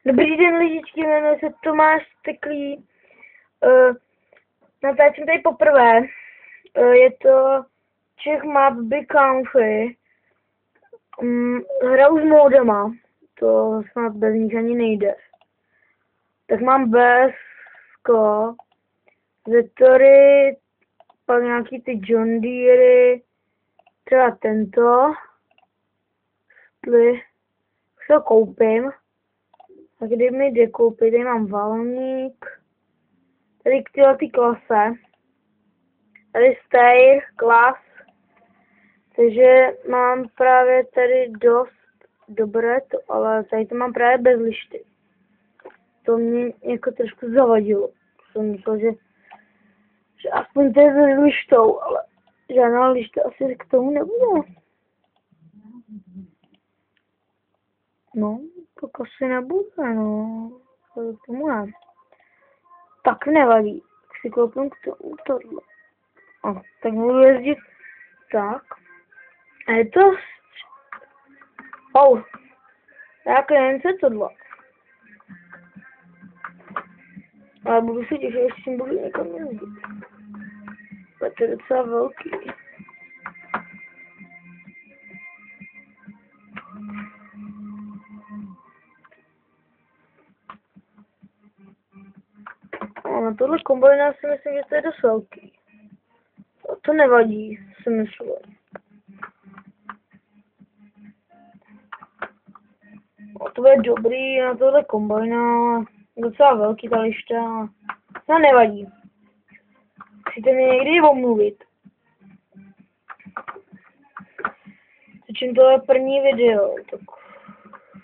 Dobrý den, lidičky, jmenuji se Tomáš Steklý. Natáčím tady poprvé. Je to Czech Map Big Country. Hraju s módama. To snad bez nich ani nejde. Tak mám Besko, Vektory, pak nějaký ty John Deere, třeba tento. Jestli to koupím. A kdy mi jde koupit, tady mám valník, tady k ty klase, tady Steyr, klas, takže mám právě tady dost dobré, ale tady to mám právě bez lišty. To mě jako trošku zavadilo. Jsem myslel, že aspoň to je s lištou, ale žádná lišta asi k tomu nebude. No, to asi nebude, no. To k tomu ne. Tak nevadí. Si koupím k tomu tohle. Tak budu jezdit tak. A je to... Jak nevím, co je tohle. Ale budu se těšit, jestli s tím budu někam jezdit. To je docela velký. Na tohle kombajna si myslím, že to je dost velký. To nevadí, si myslím. To bude dobrý na tohle kombajna. Docela velký ta lišta. To nevadí. Musíte mě někdy omluvit. Začím tohle je první video. Tak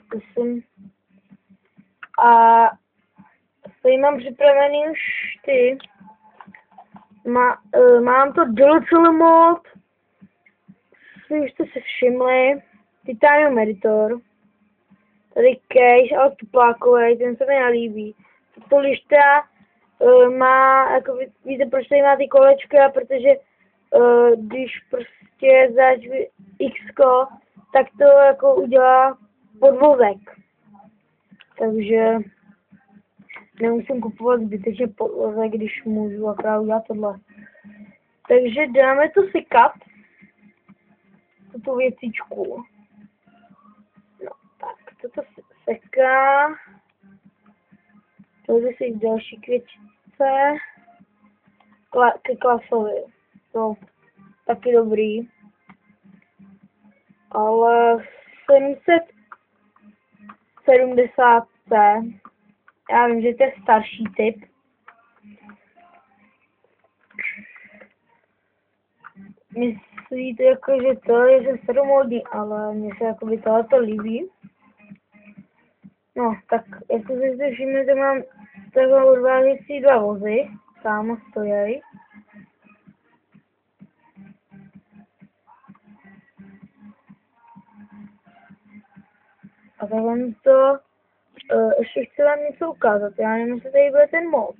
zkusím. A tady mám připravený už ty. Mám to docela mod. Už jste se všimli. Titanium Editor. Tady cache, ale tuplákovej, ten se mi nelíbí. Tato lišta má, jako víte, proč tady má ty kolečka, protože když prostě dáš X-ko, tak to jako udělá podvozek. Takže nemusím kupovat zbytečně podvozek, když můžu akorát udělat tohle. Takže dáme to sekat, tuto věcičku. No, tak, toto seká. Tady si další květice. Ke klasovi. To taky dobrý. Ale 770. Já vím, že to je starší typ. Myslíte jako, že to je že staromódní, ale mně se jako by tohleto líbí. No, tak jako se zde všimnete, mám takhle odvážecí dva vozy. Tam stojí. A takhle to ještě chci vám něco ukázat. Já nevím, jestli tady bude ten mod.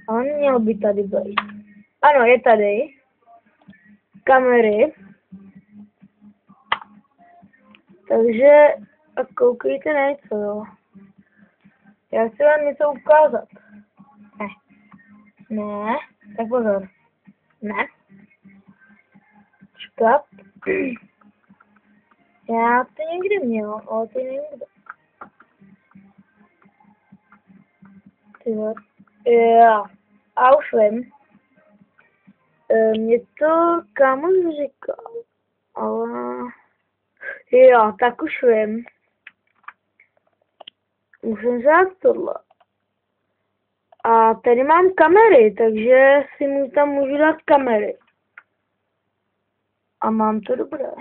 Ale měl by tady být. Ano, je tady. Kamery. Takže a koukejte na něco, jo. Já chci vám něco ukázat. Ne. Tak pozor. Ne. Čekat. Já to někdy měl, ale to někde. Jo. A už vím. Mě to kámoš říkal, ale... Jo, tak už vím. Musím dát tohle. A tady mám kamery, takže si tam můžu dát kamery. A mám to dobré.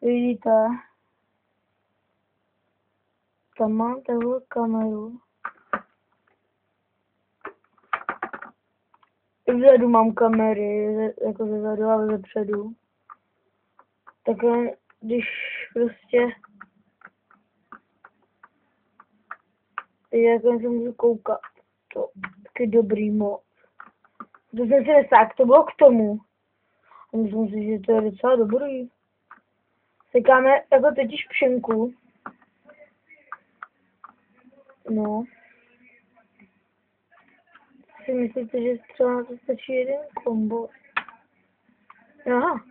Vidíte? Tam mám takovou kameru. Vzadu mám kamery, jako zezadu a zepředu. Takhle, když prostě... Takhle se můžu koukat. To taky dobrý mod. To jsem si nesáhl, to bylo k tomu. A myslím si, že to je docela dobrý. Sekáme jako totiž pšenku. No. Si myslíte, že třeba na to stačí jeden kombo? Aha.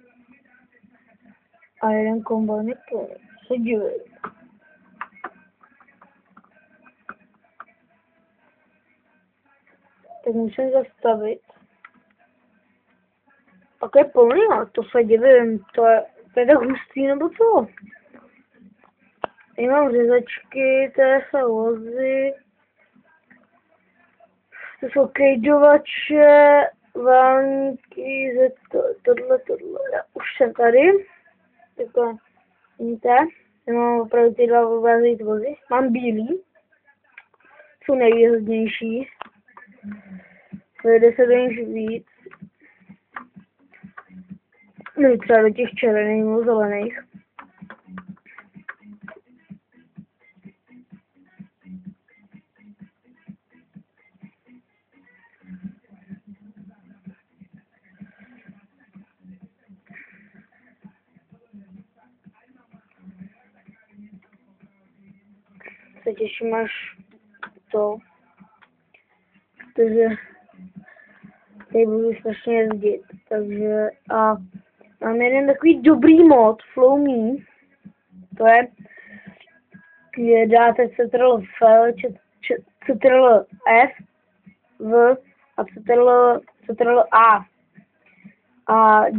A jeden kombo neplný. Se divím. Tak musím zastavit. Pak je plný, ale to se divím. To je tak hustý, nebo co? Tady mám řezačky, tady jsou vozy. To jsou kejdovače, válníky, tohle. Já už jsem tady. Takhle, vidíte? Já mám opravdu ty dva obrazy vozy. Mám bílý. Jsou nejvýhodnější. Vejde se do nich víc. No třeba do těch červených nebo zelených. Se těším až to, protože tady budu strašně jezdit, takže a mám jeden takový dobrý mod, Flow Me, to je, kde dáte Ctrl F, Ctrl F, V a Ctrl A. A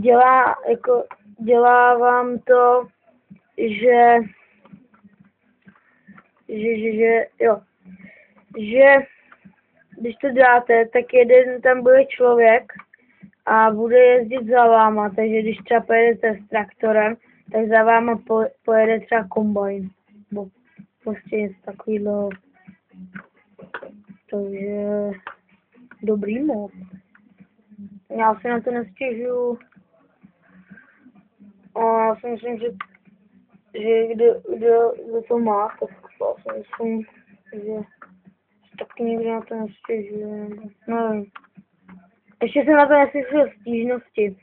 dělá vám to, že když to dáte, tak jeden tam bude člověk a bude jezdit za váma, takže když třeba pojedete s traktorem, tak za váma pojede třeba kombajn, nebo prostě něco takového. Takže dobrý mod. Já si na to nestěžuju. A já si myslím, že kdo to má, tak já si myslím, že taky nikdo na to nestěžuje. Nevím. Ještě jsem na to neslyšel stížnosti.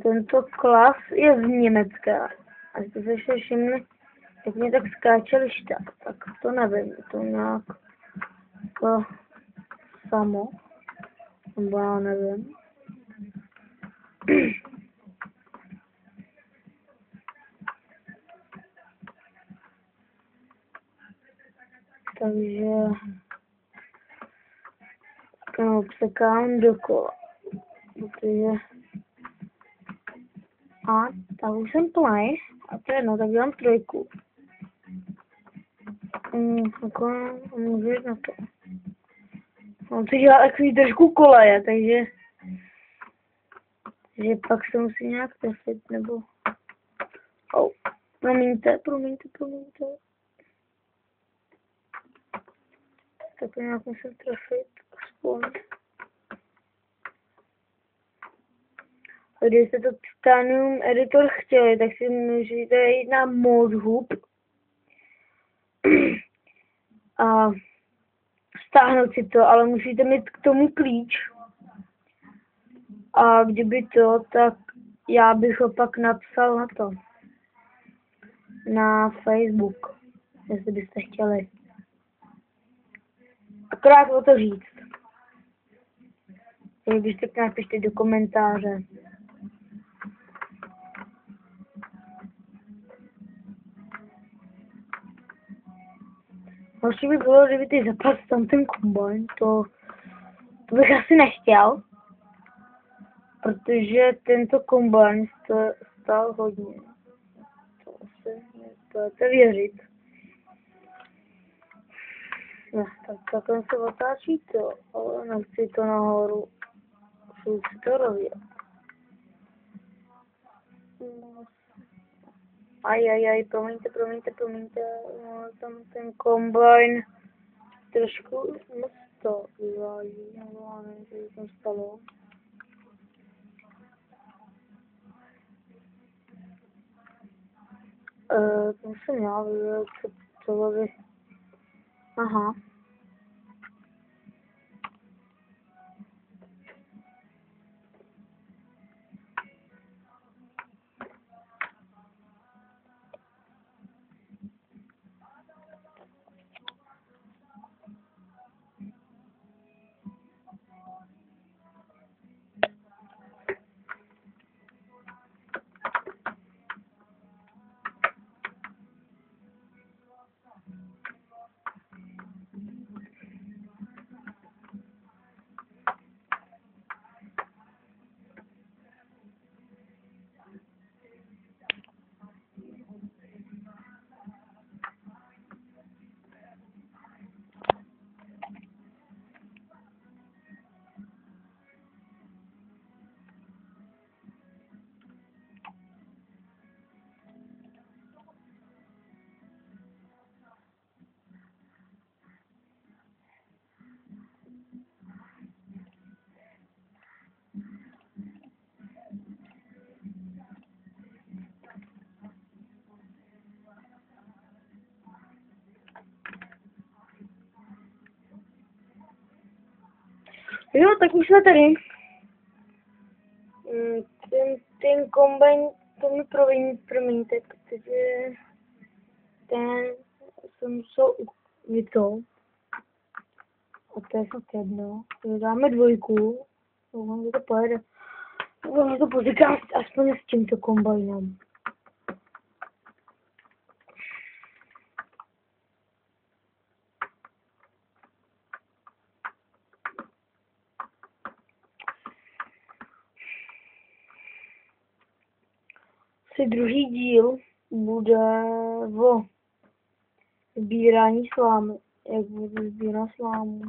Tento klas je z Německa. A jste se ještě všimli, jak mě tak skáče lišta. Tak to nevím, to nějak to samo. Nebo já nevím. Takže překám dokola. Protože a tak už jsem plný. A to je jedno, tak dělám trojku. Jako můžu jít na to. Mám si dělat takový trošku koleje, takže pak se musí nějak trefit, nebo promiňte. Tak to nějak musím trefit, aspoň. A když jste to Titanium editor chtěli, tak si můžete jít na Modhub a stáhnout si to, ale musíte mít k tomu klíč. A kdyby to, tak já bych ho pak napsal na to. Na Facebook, jestli byste chtěli. Akorát o to říct. Když tak napište do komentáře. Horší by bylo, kdyby ty zapadl tam ten kombajn, to bych asi nechtěl. Protože tento kombajn stál hodně. To asi nebudete věřit. No, tak takhle se otáčí to, ale nechci to nahoru. Chci si to rozjet. Promiňte. No, tam ten kombajn trošku moc to vyváží, nebo já nevím, co se tam stalo. To jsem já viděl, co by Aha. Jo, tak už jsme tady. Ten kombajn, to mi promiňte, protože ten jsem musel vytou. A to je fakt jedno. Dáme dvojku. Doufám, že to pojede. Doufám, že to poříká aspoň s tímto kombajnem. Asi druhý díl bude o sbírání slámy. Jak budu sbírat slámu.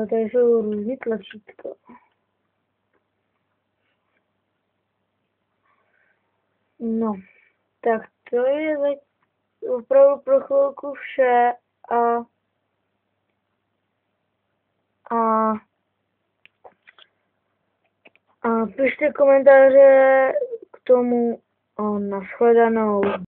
Tady jsou různý tlačítka. No, tak to je opravdu pro chvilku vše a pište komentáře k tomu a nashledanou.